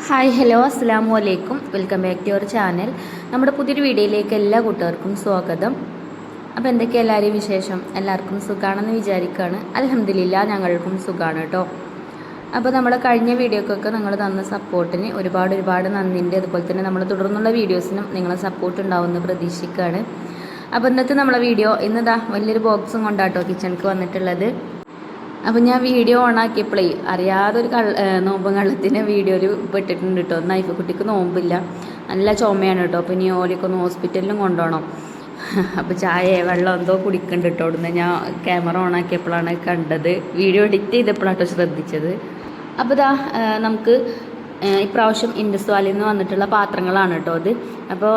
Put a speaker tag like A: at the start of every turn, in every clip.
A: Hi hello അസ്സാം വലൈക്കും welcome back to your channel. നമ്മുടെ പുതിയൊരു വീഡിയോയിലേക്ക് എല്ലാ കൂട്ടുകാർക്കും സ്വാഗതം. അപ്പോൾ എന്തൊക്കെയാണ് എല്ലാവരെയും വിശേഷം? എല്ലാവർക്കും സുഖമാണെന്ന് വിചാരിക്കുകയാണ്. അൽഹംദുലില്ലാ ഞങ്ങൾക്കും സുഖമാണ് കേട്ടോ. അപ്പോൾ നമ്മുടെ കഴിഞ്ഞ വീഡിയോക്കൊക്കെ നിങ്ങൾ തന്ന സപ്പോർട്ടിന് ഒരുപാട് നന്ദിയുണ്ട്. അതുപോലെ തന്നെ നമ്മൾ തുടർന്നുള്ള വീഡിയോസിനും നിങ്ങളെ സപ്പോർട്ട് ഉണ്ടാവുമെന്ന് പ്രതീക്ഷിക്കുകയാണ്. അപ്പോൾ ഇന്നത്തെ നമ്മളെ വീഡിയോ ഇന്നിതാ വലിയൊരു ബോക്സും കൊണ്ടാട്ടോ കിച്ചണിക്ക് വന്നിട്ടുള്ളത്. അപ്പം ഞാൻ വീഡിയോ ഓണാക്കിയപ്പോഴേ അറിയാതൊരു നോമ്പും കള്ളത്തിന് വീഡിയോയിൽ പെട്ടിട്ടുണ്ട് കേട്ടോ. നൈഫ് കുട്ടിക്ക് നോമ്പില്ല, നല്ല ചുമയാണ് കേട്ടോ. അപ്പോൾ ഇനി ഓലിക്കൊന്ന് ഹോസ്പിറ്റലിലും കൊണ്ടുപോകണം. അപ്പോൾ ചായ വെള്ളം എന്തോ കുടിക്കുന്നുണ്ട് കേട്ടോ. അവിടുന്ന് ഞാൻ ക്യാമറ ഓണാക്കിയപ്പോഴാണ് കണ്ടത്, വീഡിയോ എഡിറ്റ് ചെയ്തപ്പോഴാട്ടോ ശ്രദ്ധിച്ചത്. അപ്പോൾ ഇതാ നമുക്ക് ഇപ്രാവശ്യം ഇൻഡസ് വാലിയിൽ നിന്ന് വന്നിട്ടുള്ള പാത്രങ്ങളാണ് കേട്ടോ അത്. അപ്പോൾ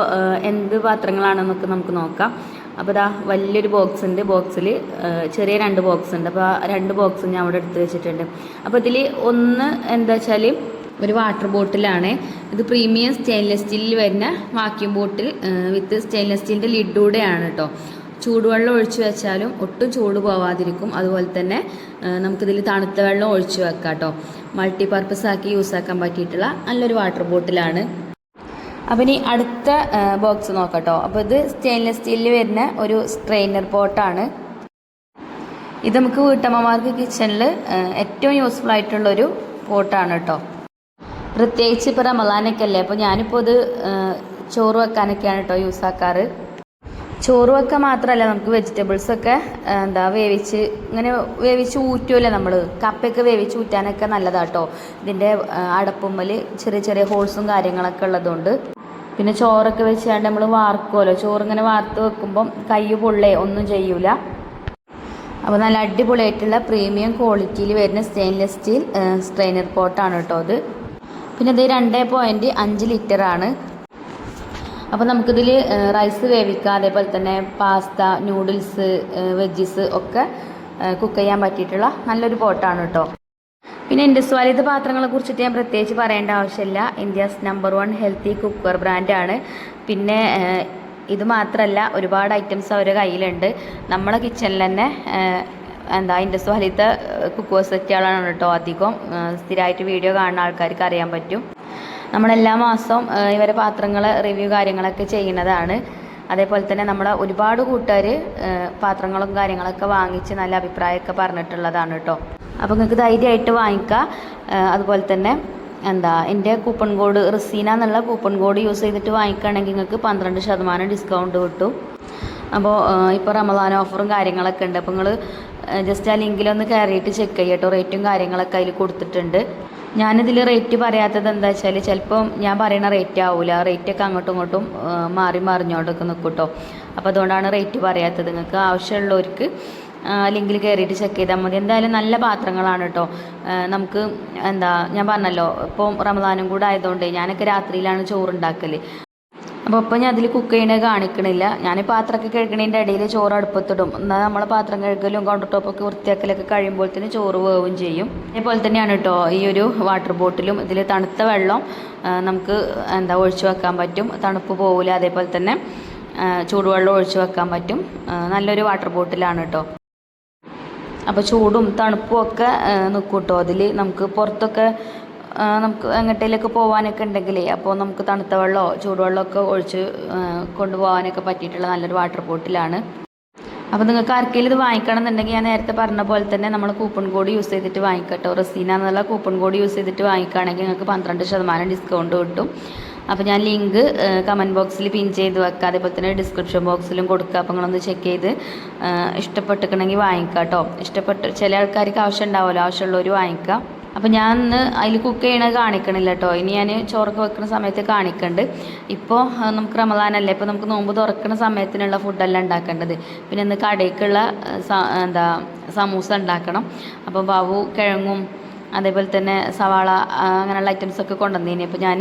A: എന്ത് പാത്രങ്ങളാണെന്നൊക്കെ നമുക്ക് നോക്കാം. അപ്പോൾ ഇതാ വലിയൊരു ബോക്സ് ഉണ്ട്, ബോക്സിൽ ചെറിയ 2 ബോക്സ് ഉണ്ട്. അപ്പോൾ 2 ബോക്സ് ഞാൻ അവിടെ എടുത്ത് വെച്ചിട്ടുണ്ട്. അപ്പോൾ ഇതിൽ ഒന്ന് എന്താ വെച്ചാൽ ഒരു വാട്ടർ ബോട്ടിലാണ്. ഇത് പ്രീമിയം സ്റ്റെയിൻലെസ് സ്റ്റീലിൽ വരുന്ന വാക്യൂം ബോട്ടിൽ വിത്ത് സ്റ്റെയിൻലെസ് സ്റ്റീലിൻ്റെ ലിഡൂടെയാണ് കേട്ടോ. ചൂടുവെള്ളം ഒഴിച്ച് വെച്ചാലും ഒട്ടും ചൂട് പോവാതിരിക്കും. അതുപോലെ തന്നെ നമുക്കിതിൽ തണുത്ത വെള്ളം ഒഴിച്ച് വെക്കാം കേട്ടോ. മൾട്ടിപർപ്പസ് ആക്കി യൂസ് ആക്കാൻ പറ്റിയിട്ടുള്ള നല്ലൊരു വാട്ടർ ബോട്ടിലാണ്. അപ്പം ഇനി അടുത്ത ബോക്സ് നോക്കട്ടോ. അപ്പോൾ ഇത് സ്റ്റെയിൻലെസ് സ്റ്റീലിൽ വരുന്ന ഒരു സ്ട്രെയിനർ പോട്ടാണ്. ഇത് നമുക്ക് വീട്ടമ്മമാർക്ക് കിച്ചണിൽ ഏറ്റവും യൂസ്ഫുൾ ആയിട്ടുള്ളൊരു പോട്ടാണ് കേട്ടോ. പ്രത്യേകിച്ച് ഇപ്പോൾ റമദാനൊക്കെ അല്ലേ, അപ്പോൾ ഞാനിപ്പോൾ ഇത് ചോറ് വെക്കാനൊക്കെയാണ് കേട്ടോ യൂസ് ആക്കാറ്. ചോറ് വെക്കാൻ മാത്രമല്ല, നമുക്ക് വെജിറ്റബിൾസൊക്കെ ഇങ്ങനെ വേവിച്ച് ഊറ്റുമല്ലേ നമ്മൾ. കപ്പയൊക്കെ വേവിച്ച് ഊറ്റാനൊക്കെ നല്ലതാട്ടോ. ഇതിൻ്റെ അടപ്പുമ്മൽ ചെറിയ ഹോൾസും കാര്യങ്ങളൊക്കെ ഉള്ളതുകൊണ്ട്. പിന്നെ ചോറൊക്കെ വെച്ചാണ്ട് നമ്മൾ വാർക്കുമല്ലോ, ചോറിങ്ങനെ വാർത്ത് വെക്കുമ്പം കൈ പൊള്ളേ ഒന്നും ചെയ്യൂല. അപ്പോൾ നല്ല അടിപൊളിയായിട്ടുള്ള പ്രീമിയം ക്വാളിറ്റിയിൽ വരുന്ന സ്റ്റെയിൻലെസ് സ്റ്റീൽ സ്ട്രെയിനർ പോട്ടാണ് കേട്ടോ ഇത്. പിന്നെ ഇത് 2.5 ലിറ്ററാണ്. അപ്പോൾ നമുക്കിതിൽ റൈസ് വേവിക്കാം, അതേപോലെ തന്നെ പാസ്ത, നൂഡിൽസ്, വെജ്ജീസ് ഒക്കെ കുക്ക് ചെയ്യാൻ പറ്റിയിട്ടുള്ള നല്ലൊരു പോട്ടാണ് കേട്ടോ. പിന്നെ ഇൻഡസ് വാലിയത്തെ പാത്രങ്ങളെ കുറിച്ചിട്ട് ഞാൻ പ്രത്യേകിച്ച് പറയേണ്ട ആവശ്യമില്ല. ഇന്ത്യസ് നമ്പർ 1 ഹെൽത്തി കുക്കർ ബ്രാൻഡാണ്. പിന്നെ ഇത് മാത്രമല്ല, ഒരുപാട് ഐറ്റംസ് അവരുടെ കയ്യിലുണ്ട്. നമ്മളെ കിച്ചണിൽ തന്നെ ഇൻഡസ് വാലിയത്തെ കുക്കർ സെറ്റുകളാണ് കേട്ടോ അധികം. സ്ഥിരമായിട്ട് വീഡിയോ കാണുന്ന ആൾക്കാർക്ക് അറിയാൻ പറ്റും. നമ്മളെല്ലാ മാസവും ഇവരെ പാത്രങ്ങൾ റിവ്യൂ കാര്യങ്ങളൊക്കെ ചെയ്യുന്നതാണ്. അതേപോലെ തന്നെ നമ്മളെ ഒരുപാട് കൂട്ടുകാർ പാത്രങ്ങളും കാര്യങ്ങളൊക്കെ വാങ്ങിച്ച് നല്ല അഭിപ്രായമൊക്കെ പറഞ്ഞിട്ടുള്ളതാണ് കേട്ടോ. അപ്പോൾ നിങ്ങൾക്ക് ധൈര്യമായിട്ട് വാങ്ങിക്കാം. അതുപോലെ തന്നെ എൻ്റെ കൂപ്പൺ കോഡ് റസീന എന്നുള്ള കൂപ്പൺ കോഡ് യൂസ് ചെയ്തിട്ട് വാങ്ങിക്കുകയാണെങ്കിൽ നിങ്ങൾക്ക് 12% ഡിസ്കൗണ്ട് കിട്ടും. അപ്പോൾ ഇപ്പോൾ റമദാൻ ഓഫറും കാര്യങ്ങളൊക്കെ ഉണ്ട്. അപ്പോൾ നിങ്ങൾ ജസ്റ്റ് ആ ലിങ്കിലൊന്ന് കയറിയിട്ട് ചെക്ക് ചെയ്യട്ടോ. റേറ്റും കാര്യങ്ങളൊക്കെ അതിൽ കൊടുത്തിട്ടുണ്ട്. ഞാനിതിൽ റേറ്റ് പറയാത്തത് എന്താ വെച്ചാൽ ചിലപ്പം ഞാൻ പറയുന്ന റേറ്റ് ആവില്ല, റേറ്റൊക്കെ അങ്ങോട്ടും ഇങ്ങോട്ടും മറിഞ്ഞോണ്ടൊക്കെ നിൽക്കും കേട്ടോ. അപ്പോൾ അതുകൊണ്ടാണ് റേറ്റ് പറയാത്തത്. നിങ്ങൾക്ക് ആവശ്യമുള്ളവർക്ക് ലിങ്കിൽ കയറിയിട്ട് ചെക്ക് ചെയ്താൽ മതി. എന്തായാലും നല്ല പാത്രങ്ങളാണ് കേട്ടോ. നമുക്ക് ഞാൻ പറഞ്ഞല്ലോ, ഇപ്പം റമദാനും കൂടെ ആയതുകൊണ്ട് ഞാനൊക്കെ രാത്രിയിലാണ് ചോറുണ്ടാക്കൽ. അപ്പോൾ ഞാൻ അതിൽ കുക്ക് ചെയ്യണത് കാണിക്കണില്ല. ഞാൻ പാത്രമൊക്കെ കഴുകണതിൻ്റെ ഇടയിൽ ചോറ് അടുപ്പത്തിടും. എന്നാൽ നമ്മൾ പാത്രം കഴുകലും കൗണ്ടർ ടോപ്പൊക്കെ വൃത്തിയാക്കലൊക്കെ കഴിയുമ്പോഴത്തേന് ചോറ് വേവും ചെയ്യും. അതേപോലെ തന്നെയാണ് കേട്ടോ ഈ ഒരു വാട്ടർ ബോട്ടിലും. ഇതിൽ തണുത്ത വെള്ളം നമുക്ക് ഒഴിച്ചു വെക്കാൻ പറ്റും, തണുപ്പ് പോവില്ല. അതേപോലെ തന്നെ ചൂടുവെള്ളം ഒഴിച്ചു വെക്കാൻ പറ്റും. നല്ലൊരു വാട്ടർ ബോട്ടിലാണ് കേട്ടോ. അപ്പോൾ ചൂടും തണുപ്പും ഒക്കെ നിൽക്കും കേട്ടോ അതിൽ. നമുക്ക് പുറത്തൊക്കെ നമുക്ക് എങ്ങോട്ടേലൊക്കെ പോകാനൊക്കെ ഉണ്ടെങ്കിലേ അപ്പോൾ നമുക്ക് തണുത്ത വെള്ളമോ ചൂടുവെള്ളമൊക്കെ ഒഴിച്ച് കൊണ്ടുപോകാനൊക്കെ പറ്റിയിട്ടുള്ള നല്ലൊരു വാട്ടർ ബോട്ടിലാണ്. അപ്പോൾ നിങ്ങൾക്ക് ആർക്കെങ്കിലും ഇത് വാങ്ങിക്കണം എന്നുണ്ടെങ്കിൽ ഞാൻ നേരത്തെ പറഞ്ഞ പോലെ തന്നെ നമ്മൾ കൂപ്പൺ കോഡ് യൂസ് ചെയ്തിട്ട് വാങ്ങിക്കട്ടോ. റസീന എന്നുള്ള കൂപ്പൺ കോഡ് യൂസ് ചെയ്തിട്ട് വാങ്ങിക്കുകയാണെങ്കിൽ നിങ്ങൾക്ക് 12% ഡിസ്കൗണ്ട് കിട്ടും. അപ്പോൾ ഞാൻ ലിങ്ക് കമൻറ്റ് ബോക്സിൽ പിൻ ചെയ്ത് വെക്കുക, അതേപോലെ തന്നെ ഡിസ്ക്രിപ്ഷൻ ബോക്സിലും കൊടുക്കുക. അപ്പോൾ നിങ്ങളൊന്ന് ചെക്ക് ചെയ്ത് ഇഷ്ടപ്പെട്ടിട്ടുണ്ടെങ്കിൽ വാങ്ങിക്കുക കേട്ടോ. ചില ആൾക്കാർക്ക് ആവശ്യം ഉണ്ടാവുമല്ലോ, ആവശ്യമുള്ളവർ വാങ്ങിക്കുക. അപ്പോൾ ഞാൻ ഇന്ന് അതിൽ കുക്ക് ചെയ്യണത് കാണിക്കണില്ല കേട്ടോ. ഇനി ഞാൻ ചോറൊക്കെ വെക്കുന്ന സമയത്ത് കാണിക്കുന്നുണ്ട്. ഇപ്പോൾ നമുക്ക് റമദാനല്ലേ, ഇപ്പോൾ നമുക്ക് നോമ്പ് തുറക്കുന്ന സമയത്തിനുള്ള ഫുഡെല്ലാം ഉണ്ടാക്കേണ്ടത്. പിന്നെ ഇന്ന് കടയ്ക്കുള്ള സമൂസ ഉണ്ടാക്കണം. അപ്പോൾ ബാബു കിഴങ്ങും അതേപോലെ തന്നെ സവാള അങ്ങനെയുള്ള ഐറ്റംസൊക്കെ കൊണ്ടുവന്നേനെ. അപ്പോൾ ഞാൻ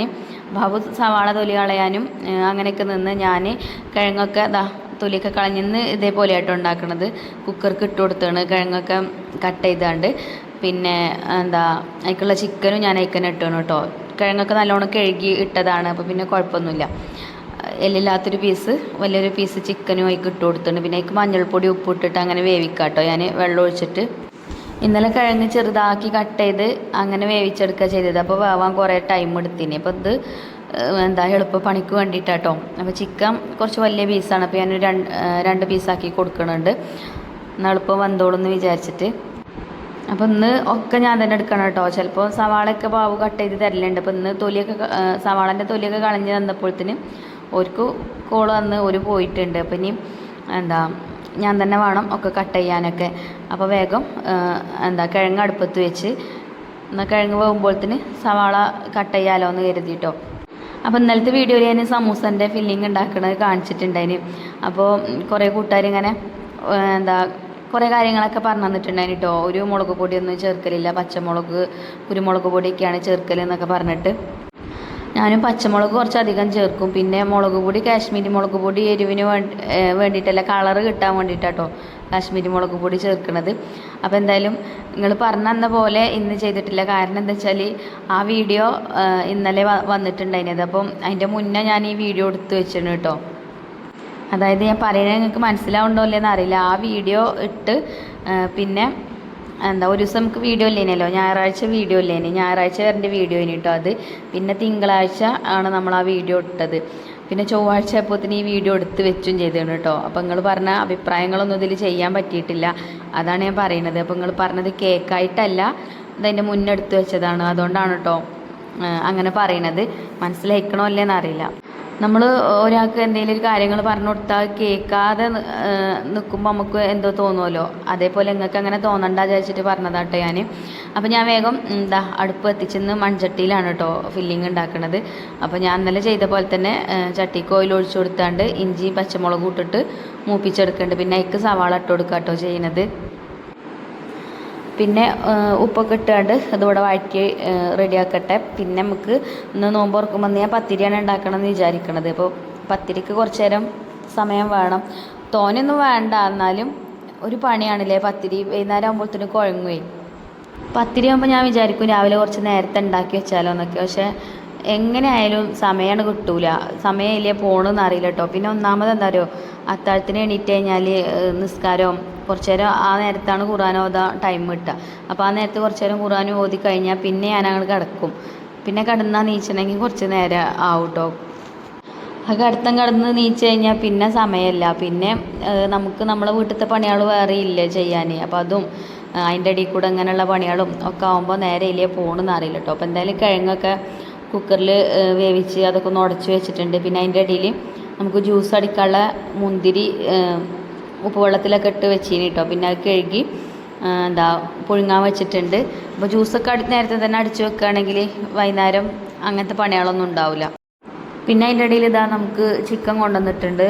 A: ബാബു സവാള തൊലി കളയാനും അങ്ങനെയൊക്കെ നിന്ന് ഞാൻ കിഴങ്ങൊക്കെ തൊലിയൊക്കെ കളഞ്ഞിന്ന് ഇതേപോലെ ആയിട്ട് ഉണ്ടാക്കണത്. കുക്കർക്ക് ഇട്ട് കൊടുത്താണ് കിഴങ്ങൊക്കെ കട്ട് ചെയ്താണ്ട്. പിന്നെ അതിലേക്കുള്ള ചിക്കനും ഞാൻ അതിക്കന്നെ ഇട്ടാണ് കേട്ടോ. കിഴങ്ങൊക്കെ നല്ലോണം കഴുകി ഇട്ടതാണ്. അപ്പോൾ പിന്നെ കുഴപ്പമൊന്നുമില്ല. എല്ലില്ലാത്തൊരു പീസ്, വലിയൊരു പീസ് ചിക്കനും അതിലേക്ക് ഇട്ട് കൊടുത്തിട്ടുണ്ട്. പിന്നെ അതിലേക്ക് മഞ്ഞൾപ്പൊടി ഉപ്പിട്ടിട്ട് അങ്ങനെ വേവിക്കാം കേട്ടോ ഞാൻ വെള്ളം ഒഴിച്ചിട്ട്. ഇന്നലെ കിഴങ്ങ് ചെറുതാക്കി കട്ട് ചെയ്ത് അങ്ങനെ വേവിച്ചെടുക്കുക ചെയ്തത്. അപ്പോൾ വേവാൻ കുറേ ടൈം എടുത്തിന്. അപ്പോൾ ഇത് എളുപ്പ പണിക്ക് വേണ്ടിയിട്ടാട്ടോ. അപ്പോൾ ചിക്കൻ കുറച്ച് വലിയ പീസാണ്. അപ്പോൾ ഞാൻ രണ്ട് പീസാക്കി കൊടുക്കുന്നുണ്ട്, എന്നാൽ എളുപ്പം വന്നോളൂന്ന് വിചാരിച്ചിട്ട്. അപ്പോൾ ഇന്ന് ഒക്കെ ഞാൻ തന്നെ എടുക്കണം കേട്ടോ. ചിലപ്പോൾ സവാളയൊക്കെ പാവ് കട്ട് ചെയ്ത് തരലുണ്ട്. അപ്പോൾ ഇന്ന് സവാളൻ്റെ തൊലിയൊക്കെ കളഞ്ഞ് തന്നപ്പോഴത്തേന് ഒരു കോള് വന്ന് ഒരു പോയിട്ടുണ്ട്. അപ്പോൾ ഇനി ഞാൻ തന്നെ വേണം ഒക്കെ കട്ട് ചെയ്യാനൊക്കെ. അപ്പോൾ വേഗം കിഴങ്ങ് അടുപ്പത്ത് വെച്ച് എന്നാൽ കിഴങ്ങ് വേകുമ്പോഴത്തേന് സവാള കട്ട് ചെയ്യാമല്ലോ എന്ന് കരുതിയിട്ടോ. അപ്പോൾ ഇന്നലത്തെ വീഡിയോയിൽ ഞാൻ സമൂസൻ്റെ ഫില്ലിങ് ഉണ്ടാക്കുന്നത് കാണിച്ചിട്ടുണ്ടായിന്. അപ്പോൾ കുറേ കൂട്ടുകാരിങ്ങനെ കുറേ കാര്യങ്ങളൊക്കെ പറഞ്ഞു തന്നിട്ടുണ്ടായിന് കേട്ടോ. ഒരു മുളക് പൊടിയൊന്നും ചേർക്കലില്ല, പച്ചമുളക് കുരുമുളക് പൊടിയൊക്കെയാണ് ചേർക്കൽ എന്നൊക്കെ പറഞ്ഞിട്ട്. ഞാനും പച്ചമുളക് കുറച്ചധികം ചേർക്കും. പിന്നെ മുളക് പൊടി കാശ്മീരി മുളക് പൊടി എരിവിന് വേണ്ടിയിട്ടല്ല, കളറ് കിട്ടാൻ വേണ്ടിയിട്ടാട്ടോ കാശ്മീരി മുളക് പൊടി ചേർക്കുന്നത്. അപ്പോൾ എന്തായാലും നിങ്ങൾ പറഞ്ഞ പോലെ ഇന്ന് ചെയ്തിട്ടില്ല. കാരണം എന്താ വെച്ചാൽ ആ വീഡിയോ ഇന്നലെ വന്നിട്ടുണ്ടായിരുന്നത്. അപ്പം അതിൻ്റെ മുന്നേ ഞാൻ ഈ വീഡിയോ എടുത്ത് വെച്ചിരുന്നു കേട്ടോ. അതായത് ഞാൻ പറയുന്നത് നിങ്ങൾക്ക് മനസ്സിലാവുണ്ടോ ഇല്ലെന്ന് അറിയില്ല. ആ വീഡിയോ ഇട്ട് പിന്നെ ഒരു ദിവസം നമുക്ക് വീഡിയോ ഇല്ലേനല്ലോ, ഞായറാഴ്ച വീഡിയോ ഇല്ലേനി, ഞായറാഴ്ച വരേണ്ട വീഡിയോ ഇനി കേട്ടോ അത്. പിന്നെ തിങ്കളാഴ്ച ആണ് നമ്മൾ ആ വീഡിയോ ഇട്ടത്. പിന്നെ ചൊവ്വാഴ്ച ആയപ്പോഴത്തേന് ഈ വീഡിയോ എടുത്ത് വെച്ചും ചെയ്തതാണ് കേട്ടോ. അപ്പോൾ നിങ്ങൾ പറഞ്ഞ അഭിപ്രായങ്ങളൊന്നും ഇതിൽ ചെയ്യാൻ പറ്റിയിട്ടില്ല, അതാണ് ഞാൻ പറയുന്നത്. അപ്പോൾ നിങ്ങൾ പറഞ്ഞത് കേക്കായിട്ടല്ല, ഇതതിൻ്റെ മുന്നെടുത്ത് വെച്ചതാണ്, അതുകൊണ്ടാണ് കേട്ടോ അങ്ങനെ പറയണത്. മനസ്സിലാക്കണോ അല്ലേന്ന് അറിയില്ല. നമ്മൾ ഒരാൾക്ക് എന്തെങ്കിലും ഒരു കാര്യങ്ങൾ പറഞ്ഞു കൊടുത്താൽ കേൾക്കാതെ നിൽക്കുമ്പോൾ നമുക്ക് എന്തോ തോന്നുമല്ലോ, അതേപോലെ നിങ്ങൾക്ക് അങ്ങനെ തോന്നണ്ട വിചാരിച്ചിട്ട് പറഞ്ഞതാട്ടോ ഞാൻ. അപ്പോൾ ഞാൻ വേഗം അടുപ്പ് എത്തിച്ചെന്ന് മൺചട്ടിയിലാണ് കേട്ടോ ഫില്ലിങ് ഉണ്ടാക്കുന്നത്. അപ്പോൾ ഞാൻ ഇന്നലെ ചെയ്ത പോലെ തന്നെ ചട്ടിക്ക് ഓയിൽ ഒഴിച്ചു കൊടുത്താണ്ട് ഇഞ്ചിയും പച്ചമുളകും ഇട്ടിട്ട് മൂപ്പിച്ചെടുക്കുന്നുണ്ട്. പിന്നെ അതിക്ക് സവാള ഇട്ട് കൊടുക്കുക കേട്ടോ ചെയ്യുന്നത്. പിന്നെ ഉപ്പൊക്കെ ഇട്ടാണ്ട് അതിവിടെ വഴറ്റി റെഡിയാക്കട്ടെ. പിന്നെ നമുക്ക് ഇന്ന് നോമ്പ് തുറക്കുമ്പോൾ ഞാൻ പത്തിരിയാണ് ഉണ്ടാക്കണം എന്ന് വിചാരിക്കണത്. അപ്പോൾ പത്തിരിക്ക് കുറച്ച് നേരം സമയം വേണം, തോനെയൊന്നും വേണ്ട, എന്നാലും ഒരു പണിയാണല്ലേ പത്തിരി. വൈകുന്നേരം ആകുമ്പോഴത്തേനും കുഴങ്ങുകയും. പത്തിരി ആകുമ്പോൾ ഞാൻ വിചാരിക്കും രാവിലെ കുറച്ച് നേരത്തെ ഉണ്ടാക്കി വെച്ചാലോ എന്നൊക്കെ. പക്ഷേ എങ്ങനെ ആയാലും സമയമാണ് കിട്ടൂല, സമയമില്ലേ പോകണമെന്ന് അറിയില്ല കേട്ടോ. പിന്നെ ഒന്നാമത് എന്താ പറയുക, അത്താഴത്തിന് എണീറ്റ് കഴിഞ്ഞാൽ നിസ്കാരവും കുറച്ച് നേരം ആ നേരത്താണ് ഖുർആൻ ഓതാൻ ടൈം കിട്ടുക. അപ്പോൾ ആ നേരത്ത് കുറച്ച് നേരം ഖുർആൻ ഓതി കഴിഞ്ഞാൽ പിന്നെ ഞാൻ അങ്ങോട്ട് കിടക്കും. പിന്നെ കിടന്നാൽ നീച്ചണമെങ്കിൽ കുറച്ച് നേരം ആവും കേട്ടോ. ആ കിടന്ന് നീച്ച് കഴിഞ്ഞാൽ പിന്നെ സമയമില്ല. പിന്നെ നമുക്ക് നമ്മളെ വീട്ടിലത്തെ പണികൾ വേറെ ഇല്ലേ ചെയ്യാൻ. അപ്പോൾ അതും അതിൻ്റെ ഇടയിൽ കൂടെ അങ്ങനെയുള്ള പണികളും ഒക്കെ ആകുമ്പോൾ നേരെ ഇല്ലേ പോകണമെന്ന് അറിയില്ല കേട്ടോ. അപ്പോൾ എന്തായാലും കിഴങ്ങൊക്കെ കുക്കറിൽ വേവിച്ച് അതൊക്കെ ഒന്ന് ഉടച്ച് വെച്ചിട്ടുണ്ട്. പിന്നെ അതിൻ്റെ ഇടയിൽ നമുക്ക് ജ്യൂസ് അടിക്കാനുള്ള മുന്തിരി ഉപ്പുവെള്ളത്തിലൊക്കെ ഇട്ട് വെച്ചിന് കേട്ടോ. പിന്നെ അത് കഴുകി പുഴുങ്ങാൻ വെച്ചിട്ടുണ്ട്. അപ്പോൾ ജ്യൂസൊക്കെ നേരത്തെ തന്നെ അടിച്ച് വെക്കുകയാണെങ്കിൽ വൈകുന്നേരം അങ്ങനത്തെ പണികളൊന്നും ഉണ്ടാവില്ല. പിന്നെ അതിൻ്റെ ഇടയിൽ നമുക്ക് ചിക്കൻ കൊണ്ടുവന്നിട്ടുണ്ട്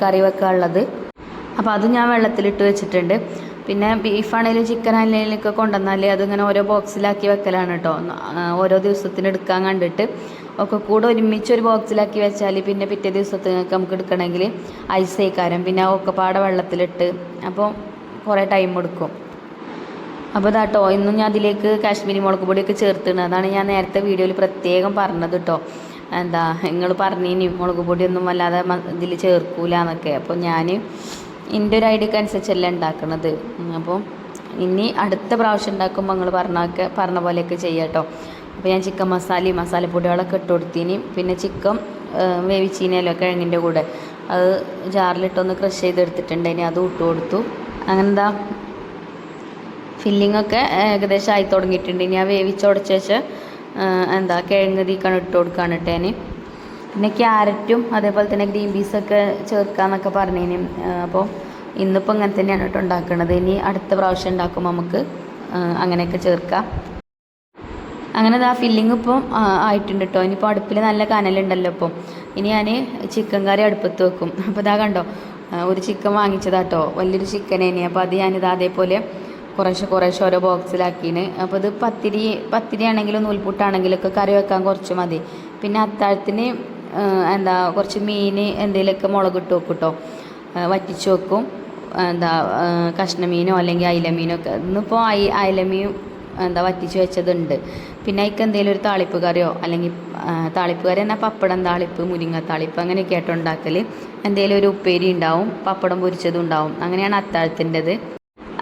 A: കറി വെക്കാനുള്ളത്. അപ്പോൾ അത് ഞാൻ വെള്ളത്തിലിട്ട് വെച്ചിട്ടുണ്ട്. പിന്നെ ബീഫാണെങ്കിലും ചിക്കൻ ആണെങ്കിലൊക്കെ കൊണ്ടുവന്നാൽ അതിങ്ങനെ ഓരോ ബോക്സിലാക്കി വെക്കലാണ് കേട്ടോ. ഓരോ ദിവസത്തിന് എടുക്കാൻ കണ്ടിട്ട് ഒക്കെ കൂടെ ഒരുമിച്ച് ഒരു ബോക്സിലാക്കി വെച്ചാൽ പിന്നെ പിറ്റേ ദിവസത്തേക്ക് നമുക്ക് എടുക്കണമെങ്കിൽ ഐസ് ആയിക്കാരം. പിന്നെ ഒക്കെ പാടെ വെള്ളത്തിലിട്ട് അപ്പോൾ കുറേ ടൈം എടുക്കും. അപ്പോൾ ഇതാട്ടോ ഇന്നും ഞാൻ അതിലേക്ക് കാശ്മീരി മുളക് പൊടിയൊക്കെ ചേർത്തിട്ടുണ്ട്. അതാണ് ഞാൻ നേരത്തെ വീഡിയോയിൽ പ്രത്യേകം പറഞ്ഞത് കേട്ടോ. നിങ്ങൾ പറഞ്ഞിനി മുളക് പൊടിയൊന്നും വല്ലാതെ ഇതിൽ ചേർക്കൂല എന്നൊക്കെ. അപ്പോൾ ഞാൻ എൻ്റെ ഒരു ഐഡിയക്ക് അനുസരിച്ചല്ല ഉണ്ടാക്കുന്നത്. അപ്പോൾ ഇനി അടുത്ത പ്രാവശ്യം ഉണ്ടാക്കുമ്പോൾ നിങ്ങൾ പറഞ്ഞ പോലെയൊക്കെ ചെയ്യാം കേട്ടോ. അപ്പോൾ ഞാൻ ചിക്കൻ മസാലപ്പൊടികളൊക്കെ ഇട്ട് കൊടുത്തിന്. പിന്നെ ചിക്കൻ വേവിച്ചീനല്ലോ കിഴങ്ങിൻ്റെ കൂടെ, അത് ജാറിലിട്ടൊന്ന് ക്രഷ് ചെയ്തെടുത്തിട്ടുണ്ട്. ഇനി അത് ഇട്ട് കൊടുത്തു. അങ്ങനെ ഫില്ലിങ്ങൊക്കെ ഏകദേശം ആയി തുടങ്ങിയിട്ടുണ്ട്. ഇനി ആ വേവിച്ചുടച്ച് വെച്ച് കിഴങ്ങ് തീക്കാണ് ഇട്ട് കൊടുക്കുകയാണ് കേട്ടോ. പിന്നെ ക്യാരറ്റും അതേപോലെ തന്നെ ഗ്രീൻ പീസൊക്കെ ചേർക്കാമെന്നൊക്കെ പറഞ്ഞതിന്. അപ്പോൾ ഇന്നിപ്പോൾ ഇങ്ങനെ തന്നെയാണ് കേട്ടോ ഉണ്ടാക്കുന്നത്. ഇനി അടുത്ത പ്രാവശ്യം ഉണ്ടാക്കുമ്പോൾ നമുക്ക് അങ്ങനെയൊക്കെ ചേർക്കാം. അങ്ങനെ ഫില്ലിങ് ഇപ്പം ആയിട്ടുണ്ട് കേട്ടോ. ഇനിയിപ്പോൾ അടുപ്പിൽ നല്ല കനലുണ്ടല്ലോ ഇപ്പം. ഇനി ഞാൻ ചിക്കൻ കറി അടുപ്പത്ത് വെക്കും. അപ്പോൾ കണ്ടോ ഒരു ചിക്കൻ വാങ്ങിച്ചതാട്ടോ, വലിയൊരു ചിക്കനേനി. അപ്പോൾ അത് ഞാനിത് അതേപോലെ കുറേശ്ശെ ഓരോ ബോക്സിലാക്കീന്. അപ്പോൾ ഇത് പത്തിരി ആണെങ്കിലും നൂൽപുട്ടാണെങ്കിലും ഒക്കെ കറി വെക്കാൻ കുറച്ച് മതി. പിന്നെ അത്താഴത്തിന് കുറച്ച് മീൻ എന്തെങ്കിലുമൊക്കെ മുളകിട്ട് വെക്കും കേട്ടോ, വറ്റിച്ച് വെക്കും. കഷ്ണമീനോ അല്ലെങ്കിൽ അയിലമീനൊക്കെ. ഇന്നിപ്പോൾ അയിലമീൻ വറ്റിച്ച് വെച്ചതുണ്ട്. പിന്നെ അതിക്ക് എന്തെങ്കിലും ഒരു താളിപ്പ് കറിയോ അല്ലെങ്കിൽ താളിപ്പ് കറി എന്നാൽ പപ്പടം താളിപ്പ്, മുരിങ്ങ താളിപ്പ് അങ്ങനെയൊക്കെ ആയിട്ട് ഉണ്ടാക്കൽ. എന്തെങ്കിലും ഒരു ഉപ്പേരി ഉണ്ടാവും, പപ്പടം പൊരിച്ചതും ഉണ്ടാവും. അങ്ങനെയാണ് അത്താഴത്തിൻ്റെത്.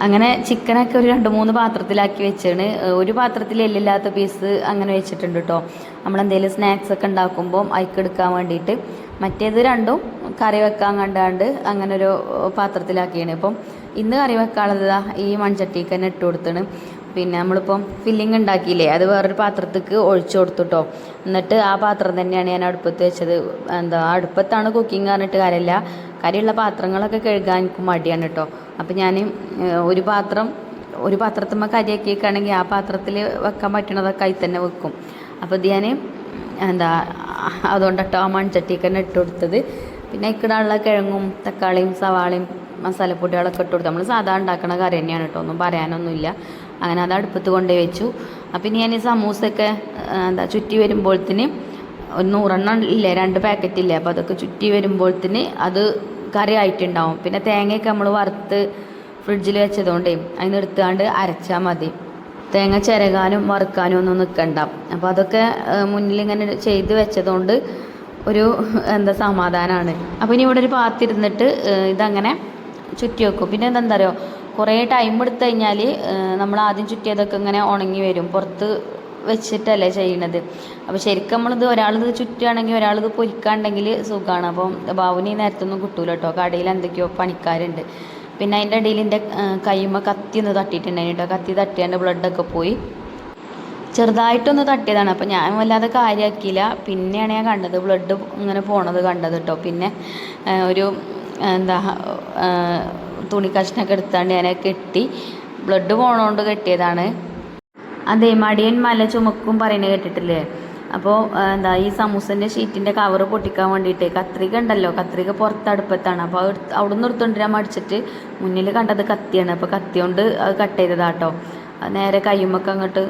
A: അങ്ങനെ ചിക്കനൊക്കെ ഒരു 2-3 പാത്രത്തിലാക്കി വെച്ചാണ്. ഒരു പാത്രത്തിൽ എല്ലില്ലാത്ത പീസ് അങ്ങനെ വെച്ചിട്ടുണ്ട് കേട്ടോ. നമ്മളെന്തെങ്കിലും സ്നാക്സ് ഒക്കെ ഉണ്ടാക്കുമ്പോൾ അതിക്കെടുക്കാൻ വേണ്ടിയിട്ട്. മറ്റേത് രണ്ടും കറി വെക്കാൻ കണ്ടാണ്ട് അങ്ങനെ ഒരു പാത്രത്തിലാക്കിയാണ്. ഇപ്പം ഇന്ന് കറി വെക്കാനുള്ളത് ഈ മൺചട്ടിക്ക് തന്നെ ഇട്ട് കൊടുത്താണ്. പിന്നെ നമ്മളിപ്പം ഫില്ലിങ് ഉണ്ടാക്കിയില്ലേ, അത് വേറൊരു പാത്രത്തേക്ക് ഒഴിച്ചു കൊടുത്തുട്ടോ. എന്നിട്ട് ആ പാത്രം തന്നെയാണ് ഞാൻ അടുപ്പത്ത് വെച്ചത്. അടുപ്പത്താണ് കുക്കിംഗ് പറഞ്ഞിട്ട് കാര്യമില്ല, കരിയുള്ള പാത്രങ്ങളൊക്കെ കഴുകാൻ എനിക്ക് മടിയാണ് കേട്ടോ. അപ്പം ഞാൻ ഒരു പാത്രത്തുമ്മ കരിയാക്കി വെക്കുകയാണെങ്കിൽ ആ പാത്രത്തിൽ വെക്കാൻ പറ്റണതൊക്കെ അതിൽ തന്നെ വെക്കും. അപ്പോൾ ഇത് ഞാൻ അതുകൊണ്ടിട്ടോ ആ മൺചട്ടിക്ക് തന്നെ ഇട്ട് കൊടുത്തത്. പിന്നെ ഇക്കിടാനുള്ള കിഴങ്ങും തക്കാളിയും സവാളയും മസാലപ്പൊടികളൊക്കെ ഇട്ട് കൊടുത്തു. നമ്മൾ സാധാരണ ഉണ്ടാക്കണ കറി തന്നെയാണ് കേട്ടോ, ഒന്നും പറയാനൊന്നുമില്ല. അങ്ങനെ അത് അടുപ്പത്ത് കൊണ്ടുപോയി വെച്ചു. അപ്പം ഇനി ഞാൻ ഈ സമൂസയൊക്കെ ചുറ്റി വരുമ്പോഴത്തിന് 100 ഇല്ലേ, 2 പാക്കറ്റ് ഇല്ലേ, അപ്പോൾ അതൊക്കെ ചുറ്റി വരുമ്പോഴത്തിന് അത് കറി ആയിട്ടുണ്ടാവും. പിന്നെ തേങ്ങയൊക്കെ നമ്മൾ വറുത്ത് ഫ്രിഡ്ജിൽ വെച്ചതുകൊണ്ടേ അതിന് എടുത്തുകൊണ്ട് അരച്ചാൽ മതി. തേങ്ങ ചിരകാനും വറുക്കാനും ഒന്നും നിൽക്കണ്ട. അപ്പോൾ അതൊക്കെ മുന്നിൽ ഇങ്ങനെ ചെയ്ത് വെച്ചതുകൊണ്ട് ഒരു സമാധാനമാണ്. അപ്പോൾ ഇനി ഇവിടെ ഒരു പാത്തിരുന്നിട്ട് ഇതങ്ങനെ ചുറ്റി വെക്കും. പിന്നെ എന്താ പറയുക, കുറേ ടൈം എടുത്തു കഴിഞ്ഞാൽ നമ്മൾ ആദ്യം ചുറ്റിയതൊക്കെ ഇങ്ങനെ ഉണങ്ങി വരും. പുറത്ത് വെച്ചിട്ടല്ലേ ചെയ്യണത്. അപ്പോൾ ശരിക്കും നമ്മളിത് ഒരാളിത് ചുറ്റുകയാണെങ്കിൽ ഒരാളിത് പൊരിക്കാണ്ടെങ്കിൽ സുഖമാണ്. അപ്പം ബാവുന് ഈ നേരത്തൊന്നും കിട്ടൂല കേട്ടോ, കടയിൽ എന്തൊക്കെയോ പണിക്കാരുണ്ട്. പിന്നെ അതിൻ്റെ ഇടയിൽ എൻ്റെ കൈമ കത്തി ഒന്ന് തട്ടിയിട്ടുണ്ടായിരുന്നു കേട്ടോ. കത്തി തട്ടിയാണ്ട് ബ്ലഡൊക്കെ പോയി. ചെറുതായിട്ടൊന്ന് തട്ടിയതാണ്. അപ്പോൾ ഞാൻ വല്ലാതെ കാര്യമാക്കിയില്ല. പിന്നെയാണ് ഞാൻ കണ്ടത് ബ്ലഡ് ഇങ്ങനെ പോണത് കണ്ടത് കേട്ടോ. പിന്നെ ഒരു തുണി കഷ്ണമൊക്കെ എടുത്താണ്ട് ഞാൻ കെട്ടി. ബ്ലഡ് പോണോണ്ട് കെട്ടിയതാണ്. അതെ, മടിയൻ മല ചുമക്കും പറയുന്നത് കേട്ടിട്ടില്ലേ? അപ്പോൾ ഈ സമൂസൻ്റെ ഷീറ്റിൻ്റെ കവറ് പൊട്ടിക്കാൻ വേണ്ടിയിട്ട് കത്രിക ഉണ്ടല്ലോ, കത്രിക പുറത്തടുപ്പത്താണ്. അപ്പോൾ അവിടെ നിന്ന് എടുത്തുകൊണ്ടിരാൻ മടിച്ചിട്ട് മുന്നിൽ കണ്ടത് കത്തിയാണ്. അപ്പോൾ കത്തി കൊണ്ട് അത് കട്ട് ചെയ്തതാട്ടോ. നേരെ കയ്യുമ്മൊക്കെ അങ്ങോട്ട്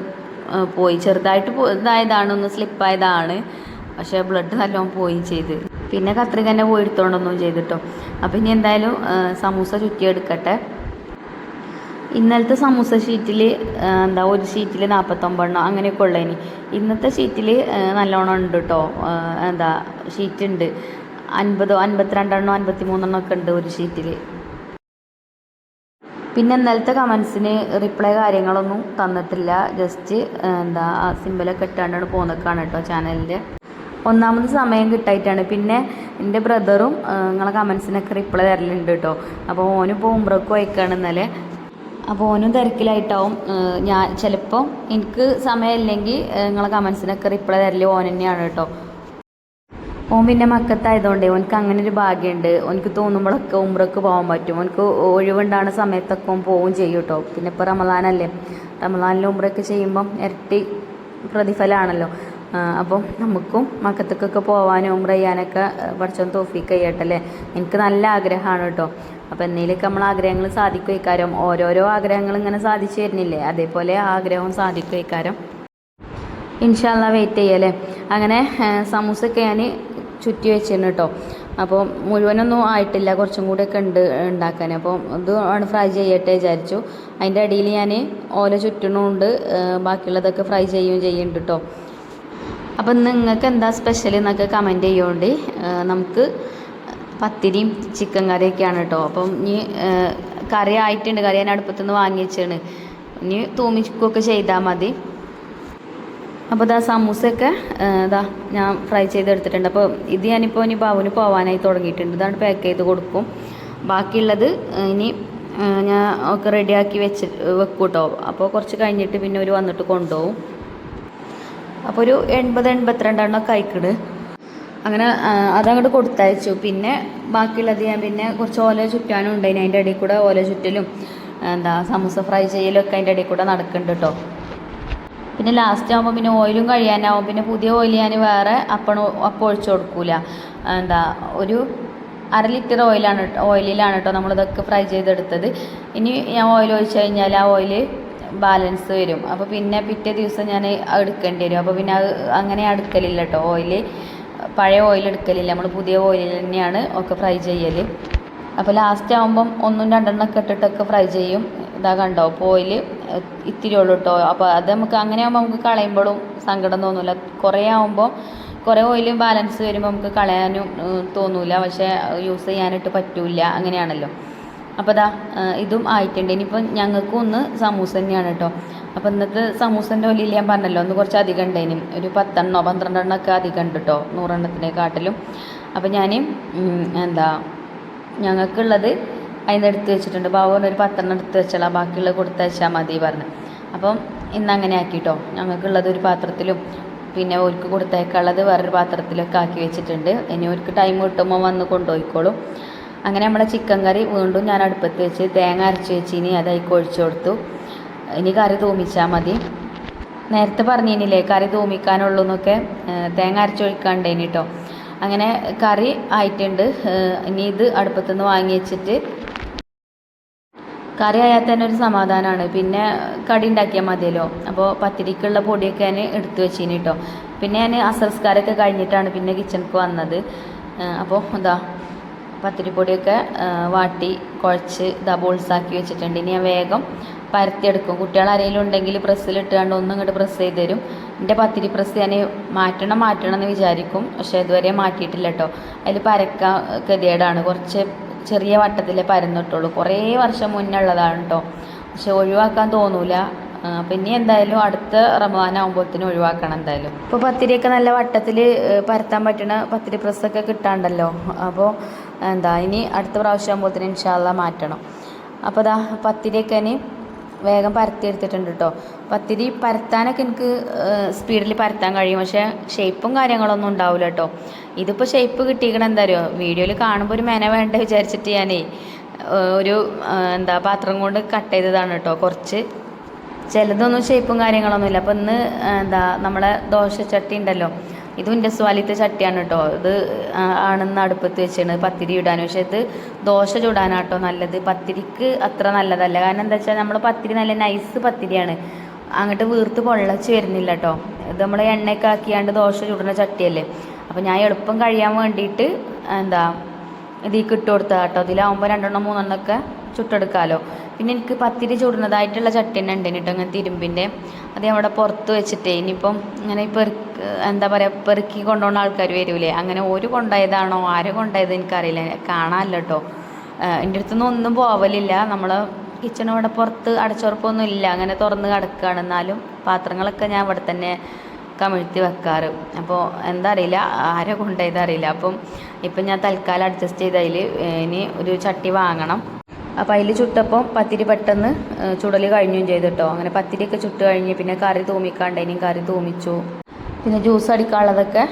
A: പോയി. ചെറുതായിട്ട് ഇതായതാണ്, ഒന്ന് സ്ലിപ്പായതാണ്. പക്ഷേ ബ്ലഡ് നല്ലോണം പോയി ചെയ്ത്. പിന്നെ കത്രിക തന്നെ പോയി എടുത്തോണ്ടൊന്നും ചെയ്തിട്ടോ. അപ്പോൾ ഇനി എന്തായാലും സമൂസ ചുറ്റിയെടുക്കട്ടെ. ഇന്നലത്തെ സമൂസ ഷീറ്റിൽ ഒരു ഷീറ്റിൽ 49 അങ്ങനെയൊക്കെ ഉള്ളതിന്. ഇന്നത്തെ ഷീറ്റിൽ നല്ലോണം ഉണ്ട് കേട്ടോ. ഷീറ്റ് ഉണ്ട് 50, 52, 53 ഒക്കെ ഉണ്ട് ഒരു ഷീറ്റിൽ. പിന്നെ ഇന്നലത്തെ കമൻസിന് റിപ്ലൈ കാര്യങ്ങളൊന്നും തന്നിട്ടില്ല. ജസ്റ്റ് സിമ്പിളൊക്കെ ഇട്ടാണ്ടാണ് പോകുന്നതൊക്കെയാണ് കേട്ടോ ചാനലിൻ്റെ. ഒന്നാമത് സമയം കിട്ടായിട്ടാണ്. പിന്നെ എൻ്റെ ബ്രദറും നിങ്ങളെ കമൻസിനൊക്കെ റിപ്ലൈ തരലുണ്ട് കേട്ടോ. അപ്പോൾ ഓനിപ്പോൾ ഉംറക്ക് പോയിക്കാണ് ഇന്നലെ. അപ്പോൾ ഓനും തിരക്കിലായിട്ടാവും. ഞാൻ ചിലപ്പോൾ എനിക്ക് സമയമില്ലെങ്കിൽ നിങ്ങളെ കമൻസിനൊക്കെ റിപ്ലൈ തരല് ഓൻ തന്നെയാണ് കേട്ടോ. ഓൻ പിന്നെ മക്കത്തായതുകൊണ്ടേ ഓനക്ക് അങ്ങനെ ഒരു ഭാഗ്യമുണ്ട്. ഓനക്ക് തോന്നുമ്പോഴൊക്കെ ഉംറക്ക് പോകാൻ പറ്റും. ഓനക്ക് ഒഴിവുണ്ടാകുന്ന സമയത്തൊക്കെ ഓൻ പോവുകയും ചെയ്യും കേട്ടോ. പിന്നെ ഇപ്പോൾ റമദാനല്ലേ, റമദാനിൽ ഉംറയൊക്കെ ചെയ്യുമ്പം ഇരട്ടി പ്രതിഫലമാണല്ലോ. അപ്പം നമുക്കും മക്കത്തേക്കൊക്കെ പോകാനും ഉംറ ചെയ്യാനൊക്കെ പഠിച്ചോൻ തൗഫീഖ് ചെയ്യട്ടല്ലേ. എനിക്ക് നല്ല ആഗ്രഹമാണ് കേട്ടോ. അപ്പോൾ എന്നേലൊക്കെ നമ്മൾ ആഗ്രഹങ്ങൾ സാധിക്കും. ഓരോരോ ആഗ്രഹങ്ങൾ ഇങ്ങനെ സാധിച്ചു തരുന്നില്ലേ, അതേപോലെ ആഗ്രഹവും സാധിക്കും. ഇൻഷാ അല്ലാ വെയിറ്റ് ചെയ്യല്ലേ. അങ്ങനെ സമൂസയൊക്കെ ഞാൻ ചുറ്റി വെച്ചിരുന്നു കേട്ടോ. അപ്പോൾ മുഴുവനൊന്നും ആയിട്ടില്ല, കുറച്ചും കൂടെയൊക്കെ ഉണ്ട് ഉണ്ടാക്കാൻ. അപ്പോൾ ഇത് ആണ് ഫ്രൈ ചെയ്യട്ടെ വിചാരിച്ചു. അതിൻ്റെ അടിയിൽ ഞാൻ ഓല ചുറ്റണമുണ്ട്, ബാക്കിയുള്ളതൊക്കെ ഫ്രൈ ചെയ്യുന്നുണ്ട് കേട്ടോ. അപ്പം നിങ്ങൾക്ക് എന്താ സ്പെഷ്യൽ എന്നൊക്കെ കമൻറ്റ് ചെയ്യുകൊണ്ട്. നമുക്ക് പത്തിരിയും ചിക്കൻ കറിയൊക്കെയാണ് കേട്ടോ. അപ്പം ഇനി കറി ആയിട്ടുണ്ട്, കറി ഞാൻ അടുപ്പത്തുനിന്ന് വാങ്ങി വെച്ചാണ്. ഇനി തൂമിക്കൊക്കെ ചെയ്താൽ മതി. അപ്പോൾ സമൂസയൊക്കെ ഞാൻ ഫ്രൈ ചെയ്തെടുത്തിട്ടുണ്ട്. അപ്പോൾ ഇത് ഞാനിപ്പോൾ ഇനി ബാവുന് പോകാനായി തുടങ്ങിയിട്ടുണ്ട്. ഇതാണ് പാക്ക് ചെയ്ത് കൊടുക്കും. ബാക്കിയുള്ളത് ഇനി ഞാൻ ഒക്കെ റെഡിയാക്കി വെക്കും കേട്ടോ. അപ്പോൾ കുറച്ച് കഴിഞ്ഞിട്ട് പിന്നെ ഒരു വന്നിട്ട് കൊണ്ടുപോകും. അപ്പോൾ ഒരു 80-82 കഴിക്കട് അങ്ങനെ അതങ്ങോട്ട് കൊടുത്തയച്ചു. പിന്നെ ബാക്കിയുള്ളത് ഞാൻ പിന്നെ കുറച്ച് ഓല ചുറ്റാനും ഉണ്ടായിന്. അതിൻ്റെ ഇടയിൽ കൂടെ ഓല ചുറ്റലും സമൂസ ഫ്രൈ ചെയ്യലും ഒക്കെ അതിൻ്റെ ഇടയിൽ കൂടെ നടക്കുന്നുണ്ട് കേട്ടോ. പിന്നെ ലാസ്റ്റ് ആകുമ്പോൾ പിന്നെ ഓയിലും കഴിയാനാവും. പിന്നെ പുതിയ ഓയിൽ ഞാൻ വേറെ അപ്പം ഒഴിച്ചു കൊടുക്കൂല. ഒരു 1/2 ലിറ്റർ ഓയിലിലാണ് കേട്ടോ നമ്മളിതൊക്കെ ഫ്രൈ ചെയ്തെടുത്തത്. ഇനി ഞാൻ ഓയിൽ ഒഴിച്ച് കഴിഞ്ഞാൽ ആ ഓയിൽ ബാലൻസ് വരും. അപ്പോൾ പിന്നെ പിറ്റേ ദിവസം ഞാൻ എടുക്കേണ്ടി വരും. അപ്പോൾ പിന്നെ അത് അങ്ങനെ എടുക്കലില്ല കേട്ടോ. പഴയ ഓയിൽ എടുക്കലില്ല, നമ്മൾ പുതിയ ഓയിലിൽ തന്നെയാണ് ഒക്കെ ഫ്രൈ ചെയ്യൽ. അപ്പോൾ ലാസ്റ്റ് ആകുമ്പം 1-2 ഒക്കെ ഇട്ടിട്ടൊക്കെ ഫ്രൈ ചെയ്യും. ഇതാ കണ്ടോ, അപ്പോൾ ഓയിൽ ഇത്തിരി ഉള്ളൂ കേട്ടോ. അപ്പോൾ അത് നമുക്ക് അങ്ങനെ ആകുമ്പോൾ നമുക്ക് കളയുമ്പോഴും സങ്കടം തോന്നില്ല. കുറേ ഓയിൽ ബാലൻസ് വരുമ്പോൾ നമുക്ക് കളയാനും തോന്നില്ല, പക്ഷേ യൂസ് ചെയ്യാനായിട്ട് പറ്റില്ല. അങ്ങനെയാണല്ലോ. അപ്പോൾ ഇതാ ഇതും ആയിട്ടുണ്ട്. ഇനിയിപ്പോൾ ഞങ്ങൾക്കും ഒന്ന് സമൂസ തന്നെയാണ് കേട്ടോ. അപ്പോൾ ഇന്നത്തെ സമൂസൻ്റെ ഒലിയിൽ ഞാൻ പറഞ്ഞല്ലോ ഒന്ന് കുറച്ച് അധികം ഉണ്ടായിനും, ഒരു 10 12 ഒക്കെ അധികം ഉണ്ട് കേട്ടോ, 100 അപ്പോൾ ഞാൻ ഞങ്ങൾക്കുള്ളത് അതിന് എടുത്ത് വെച്ചിട്ടുണ്ട്. ബാബുവിന് ഒരു 10 എടുത്ത് വെച്ചാൽ ബാക്കിയുള്ളത് കൊടുത്തയച്ചാൽ മതി പറഞ്ഞു. അപ്പം ഇന്നങ്ങനെ ആക്കിട്ടോ, ഞങ്ങൾക്കുള്ളത് ഒരു പാത്രത്തിലും പിന്നെ ഓർക്ക് കൊടുത്തേക്കുള്ളത് വേറൊരു പാത്രത്തിലൊക്കെ ആക്കി വെച്ചിട്ടുണ്ട്. ഇനി ഓർക്ക് ടൈം കിട്ടുമ്പോൾ വന്ന് കൊണ്ടുപോയിക്കോളും. അങ്ങനെ നമ്മളെ ചിക്കൻ കറി വീണ്ടും ഞാൻ അടുപ്പത്ത് വെച്ച് തേങ്ങ അരച്ച് വെച്ച് ഇനി അതായി ഒഴിച്ചു കൊടുത്തു. ഇനി കറി തൂമിച്ചാൽ മതി. നേരത്തെ പറഞ്ഞില്ലേ കറി തൂമിക്കാനുള്ളൂ എന്നൊക്കെ, തേങ്ങ അരച്ചൊഴിക്കാണ്ടേനി കേട്ടോ. അങ്ങനെ കറി ആയിട്ടുണ്ട്. ഇനി ഇത് അടുപ്പത്തുനിന്ന് വാങ്ങി വെച്ചിട്ട് കറി ആയാൽ തന്നെ ഒരു സമാധാനമാണ്, പിന്നെ കടി ഉണ്ടാക്കിയാൽ മതിയല്ലോ. അപ്പോൾ പത്തിരിക്കുള്ള പൊടിയൊക്കെ ഞാൻ എടുത്തു വെച്ചിന് കേട്ടോ. പിന്നെ ഞാൻ അസംസ്കാരമൊക്കെ കഴിഞ്ഞിട്ടാണ് പിന്നെ കിച്ചണിക്ക് വന്നത്. അപ്പോൾ ഇതാ പത്തിരിപ്പൊടിയൊക്കെ വാട്ടി കുഴച്ച് ബോൾസാക്കി വെച്ചിട്ടുണ്ട്. ഇനി ഞാൻ വേഗം പരത്തിയെടുക്കും. കുട്ടികൾ ആരെങ്കിലും ഉണ്ടെങ്കിൽ പ്രസ്സിലിട്ടുകൊണ്ട് ഒന്നും ഇങ്ങോട്ട് പ്രസ് ചെയ്ത് തരും. എൻ്റെ പത്തിരി പ്രസ് ഞാൻ മാറ്റണം എന്ന് വിചാരിക്കും, പക്ഷേ ഇതുവരെ മാറ്റിയിട്ടില്ല കേട്ടോ. അതിൽ പരക്കാൻ ഗതികേടാണ്, കുറച്ച് ചെറിയ വട്ടത്തിലേ പരന്നിട്ടുള്ളൂ. കുറേ വർഷം മുന്നേ ഉള്ളതാണ് കേട്ടോ, പക്ഷെ ഒഴിവാക്കാൻ തോന്നൂല. പിന്നെ എന്തായാലും അടുത്ത റമദാൻ ആകുമ്പോഴത്തേനും ഒഴിവാക്കണം എന്തായാലും. ഇപ്പോൾ പത്തിരിയൊക്കെ നല്ല വട്ടത്തിൽ പരത്താൻ പറ്റുന്ന പത്തിരി പ്രസ്സൊക്കെ കിട്ടാണ്ടല്ലോ. അപ്പോൾ ഇനി അടുത്ത പ്രാവശ്യം ആകുമ്പോഴത്തേനും ഇൻഷാ അല്ലാഹ് മാറ്റണം. അപ്പോൾ പത്തിരിയൊക്കെ ഇനി വേഗം പരത്തി എടുത്തിട്ടുണ്ട് കേട്ടോ. പത്തിരി പരത്താനൊക്കെ എനിക്ക് സ്പീഡിൽ പരത്താൻ കഴിയും, പക്ഷേ ഷേപ്പും കാര്യങ്ങളൊന്നും ഉണ്ടാവില്ല കേട്ടോ. ഇതിപ്പോൾ ഷേപ്പ് കിട്ടിയിരിക്കണം എന്താ അറിയോ, വീഡിയോയിൽ കാണുമ്പോൾ ഒരു മെന വേണ്ട വിചാരിച്ചിട്ട് ഞാനേ ഒരു പാത്രം കൊണ്ട് കട്ട് ചെയ്തതാണ് കേട്ടോ. കുറച്ച് ചിലതൊന്നും ഷേപ്പും കാര്യങ്ങളൊന്നുമില്ല. അപ്പോൾ ഇന്ന് നമ്മളെ ദോശച്ചട്ടി ഉണ്ടല്ലോ, ഇതും എൻ്റെ സ്വാലിത്തെ ചട്ടിയാണ് കേട്ടോ. ഇത് ആണെന്ന് അടുപ്പത്ത് വെച്ചാണ് പത്തിരി ഇടാൻ. പക്ഷേ ഇത് ദോശ ചൂടാനാട്ടോ നല്ലത്, പത്തിരിക്ക് അത്ര നല്ലതല്ല. കാരണം എന്താ വെച്ചാൽ നമ്മൾ പത്തിരി നല്ല നൈസ് പത്തിരിയാണ്, അങ്ങോട്ട് വീർത്ത് പൊള്ളച്ച് വരുന്നില്ല കേട്ടോ. ഇത് നമ്മൾ എണ്ണയൊക്കെ ആക്കിയാണ്ട് ദോശ ചുടുന്ന ചട്ടിയല്ലേ. അപ്പോൾ ഞാൻ എളുപ്പം കഴിയാൻ വേണ്ടിയിട്ട് ഇതിലേക്ക് ഇട്ട് കൊടുത്താൽ കേട്ടോ. ഇതിലാവുമ്പോൾ 2 3 ഒക്കെ ചുട്ടെടുക്കാമല്ലോ. പിന്നെ എനിക്ക് പത്തിരി ചുടുന്നതായിട്ടുള്ള ചട്ടി തന്നെ ഉണ്ട് കേട്ടോ, അങ്ങനെ തിരുമ്പിൻ്റെ. അത് അവിടെ പുറത്ത് വെച്ചിട്ടേ ഇനിയിപ്പം ഇങ്ങനെ പെറുക്കി കൊണ്ടുപോകുന്ന ആൾക്കാർ വരൂലേ, അങ്ങനെ ഒരു കൊണ്ടുപോയതാണോ ആരെ കൊണ്ടുപോയത് എനിക്കറിയില്ല, കാണാമല്ലോ കേട്ടോ. എൻ്റെ അടുത്തൊന്നും ഒന്നും പോവലില്ല. നമ്മൾ കിച്ചൺ അവിടെ പുറത്ത് അടച്ചുറപ്പൊന്നും ഇല്ല, അങ്ങനെ തുറന്ന് കിടക്കുകയാണ്. എന്നാലും പാത്രങ്ങളൊക്കെ ഞാൻ ഇവിടെ തന്നെ കമിഴ്ത്തി വെക്കാറ്. അപ്പോൾ എന്താ അറിയില്ല ആരെ കൊണ്ടുപോയത് അറിയില്ല. ഇപ്പം ഞാൻ തൽക്കാലം അഡ്ജസ്റ്റ് ചെയ്ത് അതിൽ ഇനി ഒരു ചട്ടി വാങ്ങണം. അപ്പോൾ അതിൽ ചുട്ടപ്പോൾ പത്തിരി പെട്ടെന്ന് ചുടൽ കഴിഞ്ഞും ചെയ്തു കേട്ടോ. അങ്ങനെ പത്തിരിയൊക്കെ ചുട്ട് കഴിഞ്ഞ് പിന്നെ കറി തൂമിക്കാണ്ടേനും കറി തൂമിച്ചു. പിന്നെ ജ്യൂസ് അടിക്കാനുള്ളതൊക്കെ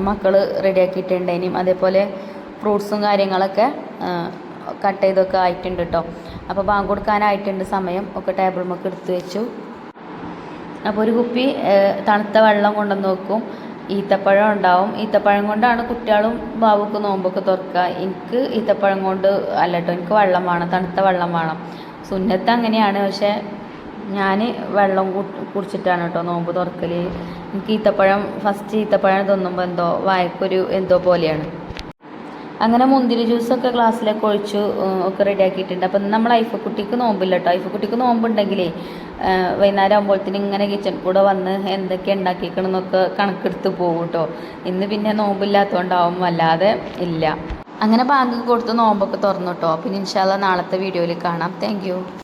A: മക്കൾ റെഡിയാക്കിയിട്ടുണ്ടേനും. അതേപോലെ ഫ്രൂട്ട്സും കാര്യങ്ങളൊക്കെ കട്ട് ചെയ്തൊക്കെ ആയിട്ടുണ്ട് കേട്ടോ. അപ്പോൾ ബാങ്ക് കൊടുക്കാനായിട്ടുണ്ട് സമയം. ഒക്കെ ടേബിൾ മൊക്കെ എടുത്ത് വെച്ചു. അപ്പോൾ ഒരു കുപ്പി തണുത്ത വെള്ളം കൊണ്ടുവന്ന് വെക്കും. ഈത്തപ്പഴം ഉണ്ടാവും. ഈത്തപ്പഴം കൊണ്ടാണ് കുട്ടികളും ബാബുക്ക് നോമ്പൊക്കെ തുറക്കുക. എനിക്ക് ഈത്തപ്പഴം കൊണ്ട് അല്ല കേട്ടോ, എനിക്ക് വെള്ളം വേണം, തണുത്ത വെള്ളം വേണം. സുന്നത്ത് അങ്ങനെയാണ്, പക്ഷേ ഞാൻ വെള്ളം കുടിച്ചിട്ടാണ് കേട്ടോ നോമ്പ് തുറക്കൽ. എനിക്ക് ഫസ്റ്റ് ഈത്തപ്പഴം തിന്നുമ്പോൾ വായക്കൊരു പോലെയാണ്. അങ്ങനെ മുന്തിരി ജ്യൂസൊക്കെ ഗ്ലാസ്സിലൊക്കെ ഒഴിച്ചു ഒക്കെ റെഡിയാക്കിയിട്ടുണ്ട്. അപ്പം നമ്മൾ ഐഫക്കുട്ടിക്ക് നോമ്പില്ല കേട്ടോ. ഐഫക്കുട്ടിക്ക് നോമ്പുണ്ടെങ്കിലേ വൈകുന്നേരം ആകുമ്പോഴത്തേന് ഇങ്ങനെ കിച്ചൺ കൂടെ വന്ന് എന്തൊക്കെ ഉണ്ടാക്കിക്കണമെന്നൊക്കെ കണക്കെടുത്ത് പോകും കേട്ടോ. ഇന്ന് പിന്നെ നോമ്പില്ലാത്തതുകൊണ്ടാവും അല്ലാതെ ഇല്ല. അങ്ങനെ ബാങ്ക് കൊടുത്ത് നോമ്പൊക്കെ തുറന്നു കേട്ടോ. പിന്നെ ഇൻഷാ അല്ലാഹ് നാളത്തെ വീഡിയോയിൽ കാണാം. താങ്ക്